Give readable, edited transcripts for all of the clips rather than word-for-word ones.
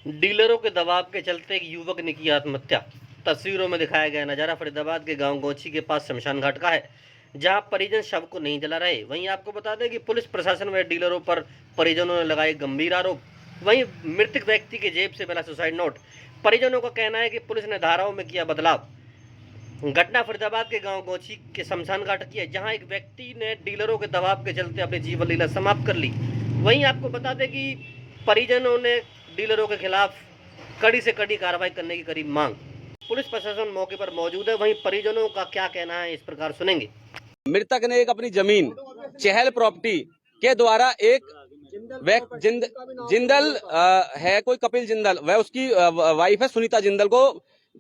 डीलरों के दबाव के चलते एक युवक ने की आत्महत्या। तस्वीरों में दिखाया गया नजारा फरीदाबाद के गांव गोची के पास शमशान घाट का है, जहां परिजन शव को नहीं जला रहे। वहीं आपको बता दें कि पुलिस प्रशासन व डीलरों पर परिजनों ने लगाए गंभीर आरोप। वहीं मृतक व्यक्ति के जेब से मिला सुसाइड नोट। परिजनों का कहना है कि पुलिस ने धाराओं में किया बदलाव। घटना फरीदाबाद के गांव गोची के शमशान घाट की है, जहां एक व्यक्ति ने डीलरों के दबाव के चलते अपनी जीवन लीला समाप्त कर ली। वहीं आपको बता दें कि परिजनों ने डीलरों के खिलाफ कड़ी से कड़ी कार्रवाई करने की करी मांग। पुलिस प्रशासन मौके पर मौजूद है, वहीं परिजनों का क्या कहना है इस प्रकार सुनेंगे। मृतक ने एक अपनी जमीन चहल प्रॉपर्टी के द्वारा एक जिंदल है, कोई कपिल जिंदल, वह उसकी वाइफ है सुनीता जिंदल को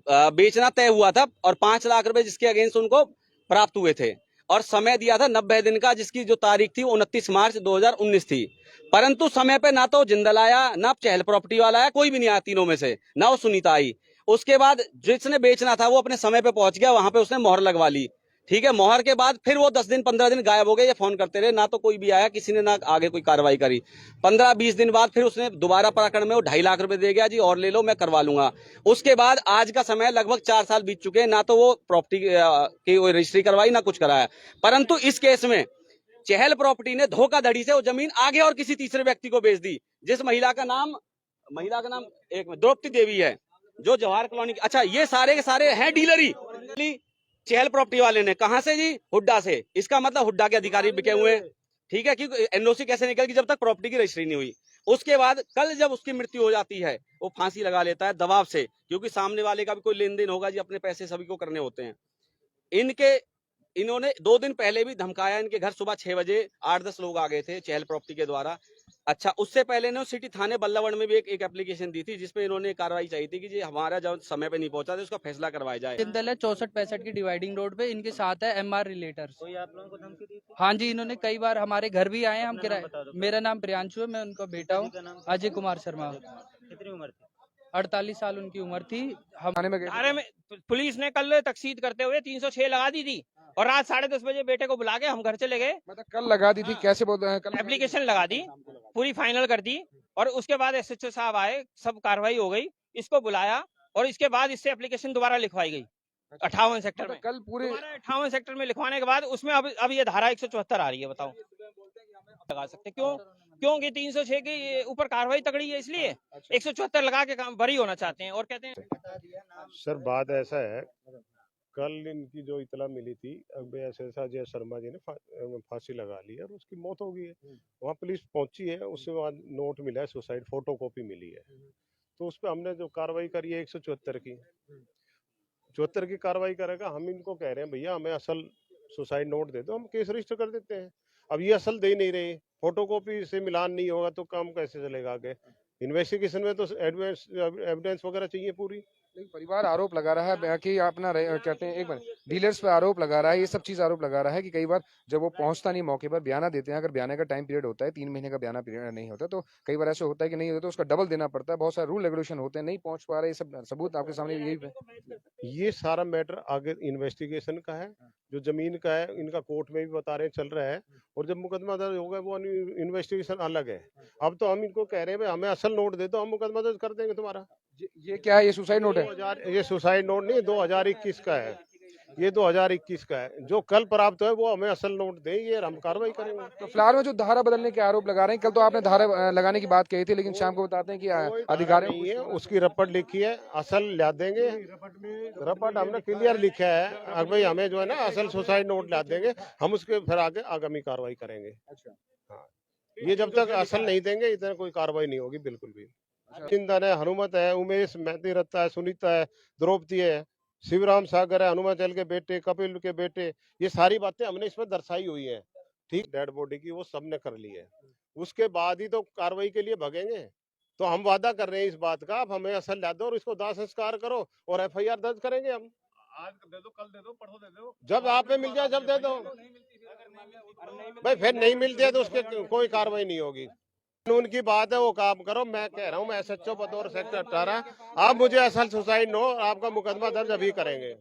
बेचना तय हुआ था और 5 लाख रुपए जिसके अगेंस्ट उनको प्राप्त हुए थे और समय दिया था 90 दिन का, जिसकी जो तारीख थी 29 मार्च 2019 थी। परंतु समय पे ना तो जिंदल आया, ना चहल प्रॉपर्टी वाला आया, कोई भी नहीं आया तीनों में से, ना वो सुनीता आई। उसके बाद जिसने बेचना था वो अपने समय पे पहुंच गया, वहां पे उसने मोहर लगवा ली। ठीक है, मोहर के बाद फिर वो 10 दिन 15 दिन गायब हो गए, ये फोन करते रहे, ना तो कोई भी आया, किसी ने ना आगे कोई कार्रवाई करी। 15-20 दिन बाद फिर उसने दोबारा प्रकरण में वो 2.5 लाख रुपए दे गया, जी और ले लो मैं करवा लूंगा। उसके बाद आज का समय लगभग 4 साल बीत चुके हैं, ना तो वो प्रॉपर्टी की रजिस्ट्री करवाई ना कुछ कराया। परंतु इस केस में चहल प्रॉपर्टी ने धोखाधड़ी से वो जमीन आगे और किसी तीसरे व्यक्ति को बेच दी, जिस महिला का नाम एक द्रौपदी देवी है, जो जवाहर कॉलोनी। अच्छा, ये सारे के सारे हैं डीलर ही। चहल प्रॉपर्टी वाले ने कहा से जी, हुड्डा से। इसका मतलब हुड्डा के अधिकारी बिके हुए हैं। ठीक है, क्योंकि एनओसी कैसे निकलेगी जब तक प्रॉपर्टी की रजिस्ट्री नहीं हुई। उसके बाद कल जब उसकी मृत्यु हो जाती है, वो फांसी लगा लेता है दबाव से, क्योंकि सामने वाले का भी कोई लेन देन होगा जी, अपने पैसे सभी को करने होते हैं। इन्होंने 2 दिन पहले भी धमकाया, इनके घर सुबह 6 बजे 8-10 लोग आ गए थे चहल प्रॉपर्टी के द्वारा। अच्छा, उससे पहले इन्होंने सिटी थाने बल्लभगढ़ में भी एक एप्लीकेशन दी थी, जिसमें इन्होंने कार्रवाई चाहिए थी कि जी हमारा जब समय पे नहीं पहुंचा था उसका फैसला करवाया जाए। जिंदल है 64-65 की डिवाइडिंग रोड पे, इनके साथ है एमआर रिलेटर्स। कोई आप लोगों को धमकी दी थी? हाँ जी, इन्होंने कई बार हमारे घर भी आए हैं। हम अपना नाम किराए, बता दो। मेरा नाम प्रियांशु है, मैं उनका बेटा हूँ, पिताजी का नाम? अजय कुमार शर्मा। कितनी उम्र थी? 48 साल उनकी उम्र थी। हम थाने में पुलिस ने कल तकसीद करते हुए 306 लगा दी थी और रात 10:30 बजे बेटे को बुला के हम घर चले गए। मतलब कल लगा दी थी, कैसे बोलते हैं, कल एप्लीकेशन लगा दी, पूरी फाइनल कर दी और उसके बाद एसएचओ साहब आए, सब कार्रवाई हो गई, इसको बुलाया और इसके बाद इससे एप्लीकेशन दोबारा लिखवाई गई 58 सेक्टर में। कल पूरे 58 सेक्टर में लिखवाने के बाद उसमें अब ये धारा 174 आ रही है। बताओ लगा सकते क्यों? क्योंकि 306 के ऊपर कार्रवाई तगड़ी है, इसलिए 174 लगा के काम बरी होना चाहते हैं और कहते हैं। सर बात ऐसा है, कल इनकी जो इतला मिली थी, अब ऐसा जय शर्मा जी ने फांसी लगा ली है और उसकी मौत हो गई है। वहाँ पुलिस पहुंची है, उसके बाद नोट मिला है, सुसाइड फोटो कॉपी मिली है, तो उस पर हमने जो कार्रवाई करी है 174 की 74 की कार्रवाई करेगा। हम इनको कह रहे हैं भैया हमें असल सुसाइड नोट दे दो, हम केस रजिस्टर कर देते हैं। अब ये असल दे नहीं रहे, फोटो कॉपी से मिलान नहीं होगा तो काम कैसे चलेगा आगे? इन्वेस्टिगेशन में तो एविडेंस वगैरह चाहिए पूरी। लेकिन परिवार आरोप लगा रहा है कि अपना कहते हैं, एक बार डीलर्स पे आरोप लगा रहा है, ये सब चीज आरोप लगा रहा है कि कई बार जब वो पहुंचता नहीं मौके पर, बयाना देते हैं, अगर बयाने का टाइम पीरियड होता है 3 महीने का बयाना पीरियड नहीं होता, तो कई बार ऐसा होता है कि नहीं होता तो उसका डबल देना पड़ता है। बहुत सारे रूल रेगुलेशन होते हैं, नहीं पहुंच पा रहे, ये सब सबूत आपके सामने यही ये सारा मैटर आगे इन्वेस्टिगेशन का है, जो जमीन का है इनका कोर्ट में भी बता रहे हैं चल रहा है, और जब मुकदमा दर्ज होगा वो इन्वेस्टिगेशन अलग है। अब तो हम इनको कह रहे हैं भाई हमें असल नोट दे दो, हम मुकदमा दर्ज कर देंगे तुम्हारा। ये क्या है, ये सुसाइड नोट है? ये सुसाइड नोट नहीं, 2021 का है, ये 2021 का है। जो कल प्राप्त है वो हमें असल नोट दे, ये हम कार्रवाई करेंगे। तो फिलहाल में जो धारा बदलने के आरोप लगा रहे हैं, कल तो आपने धारा लगाने की बात कही थी, लेकिन शाम को बताते हैं कि अधिकारी नहीं है, उसकी रपट लिखी है, असल ला देंगे। रपट हमने क्लियर लिखा है, अब भाई हमें जो है ना असल सुसाइड नोट ला देंगे, हम उसके फिर आगे आगामी कार्रवाई करेंगे। हाँ, ये जब तक असल नहीं देंगे इतना कोई कार्रवाई नहीं होगी बिल्कुल भी। चिंतन है, हनुमत है, उमेश मेहती रत्ता है, सुनीता है, द्रौपदी है, शिवराम सागर है, हनुमाचल के बेटे, कपिल के बेटे, ये सारी बातें हमने इसमें दर्शाई हुई है। ठीक, डेड बॉडी की वो सबने कर ली है, उसके बाद ही तो कार्रवाई के लिए भगेंगे। तो हम वादा कर रहे हैं इस बात का, आप हमें असल ला दो और इसको दाह संस्कार करो और एफआईआर दर्ज करेंगे हम। आज दे दो, कल दे दो, परसों दे दो, जब आप पे मिल जाए जब दे दो भाई, फिर नहीं मिलती है तो उसके कोई कार्रवाई नहीं होगी। कानून की बात है, वो काम करो। मैं कह रहा हूँ, मैं एसएचओ बतौर सेक्टर 18, आप मुझे असल सुसाइड नो, आपका मुकदमा दर्ज अभी करेंगे।